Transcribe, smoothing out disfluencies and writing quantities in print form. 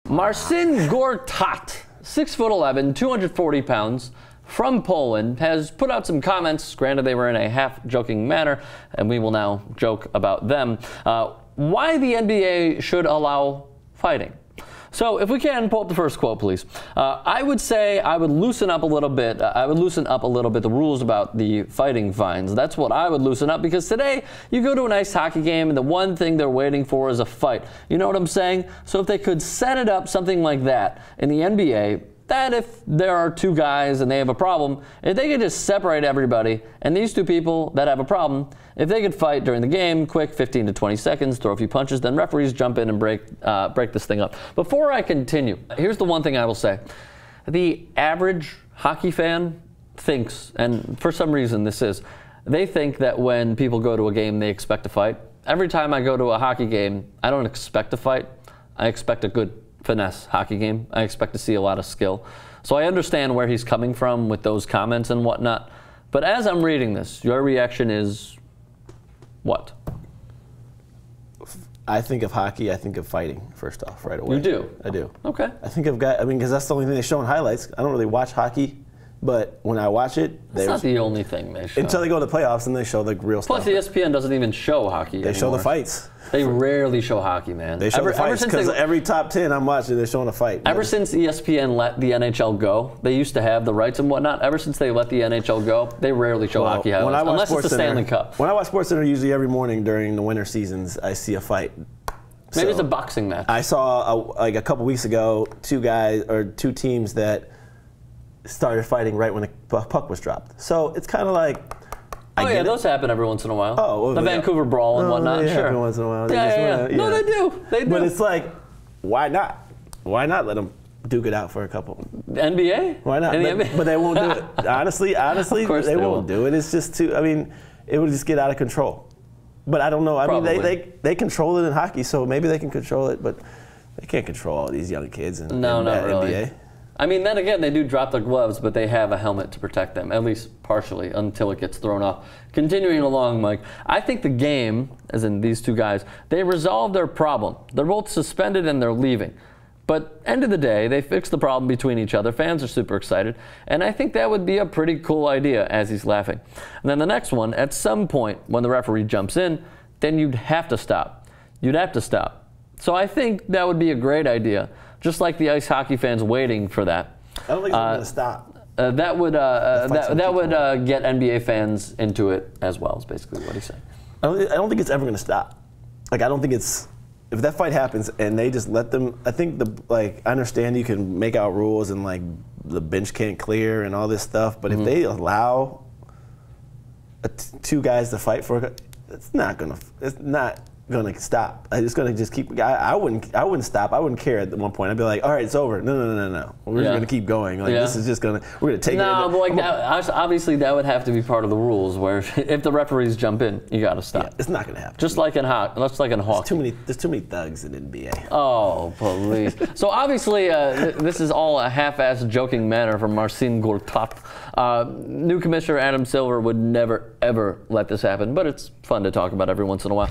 Marcin Gortat, 6'11", 240 pounds, from Poland, has put out some comments. Granted, they were in a half-joking manner, and we will now joke about them. Why the NBA should allow fighting. So if we can, pull up the first quote, please. I would say I would loosen up a little bit. I would loosen up a little bit the rules about the fighting fines. That's what I would loosen up, because today you go to an ice hockey game and the one thing they're waiting for is a fight. You know what I'm saying? So if they could set it up something like that in the NBA, that if there are two guys and they have a problem, if they could just separate everybody, and these two people that have a problem, if they could fight during the game, quick 15 to 20 seconds, throw a few punches, then referees jump in and break this thing up. Before I continue, here's the one thing I will say. The average hockey fan thinks, and for some reason this is, they think that when people go to a game, they expect a fight. Every time I go to a hockey game, I don't expect a fight. I expect a good finesse hockey game. I expect to see a lot of skill. So I understand where he's coming from with those comments and whatnot. But as I'm reading this, your reaction is what? I think of hockey, I think of fighting, first off, right away. You do? I do. Okay. I think of guys, because that's the only thing they show in highlights. I don't really watch hockey, but when I watch it, that's not the only thing they show. Until they go to the playoffs and they show the real stuff. Plus, ESPN doesn't even show hockey They show the fights. They rarely show hockey, man. They show the fights, because every top 10 I'm watching, they're showing a fight. Ever since ESPN let the NHL go, they used to have the rights and whatnot. Ever since they let the NHL go, they rarely show hockey highlights, unless it's the Stanley Cup. When I watch SportsCenter, usually every morning during the winter seasons, I see a fight. Maybe it's a boxing match. I saw, like a couple weeks ago, two teams that started fighting right when the puck was dropped. So it's kind of like, those happen every once in a while. Oh, the Vancouver Brawl and whatnot. Yeah, sure. every once in a while. Yeah. No, they do. They do. But it's like, why not? Why not let them duke it out for a couple? NBA? Why not? But they won't do it. Honestly, of course they won't do it. It's just too. I mean, it would just get out of control. But I don't know. I mean, they control it in hockey, so maybe they can control it, but they can't control all these young kids in not really. NBA. I mean, then again, they do drop their gloves, but they have a helmet to protect them, at least partially, until it gets thrown off. Continuing along, Mike, I think the game, as in these two guys, they resolved their problem. They're both suspended and they're leaving. But end of the day, they fixed the problem between each other. Fans are super excited. And I think that would be a pretty cool idea, as he's laughing. And then the next one, at some point, when the referee jumps in, then you'd have to stop. You'd have to stop. So I think that would be a great idea. Just like the ice hockey fans waiting for that. I don't think they're going to stop. That would get NBA fans into it as well, is basically what he's saying. I don't think it's ever going to stop. Like, I don't think it's, if that fight happens and they just let them, I think I understand you can make out rules and like the bench can't clear and all this stuff, but if they allow two guys to fight for it, it's not going to stop. It's going to just keep. I wouldn't stop. I wouldn't care at one point. I'd be like, all right, it's over. No. We're just going to keep going. Like this is just going to. We're going to take it. No, but like that, obviously that would have to be part of the rules. Where if the referees jump in, you got to stop. Yeah, it's not going to happen. Just like in hockey. There's too many thugs in NBA. Oh, please. So obviously this is all a half-assed joking manner from Marcin Gortat. New commissioner Adam Silver would never ever let this happen, but it's fun to talk about every once in a while.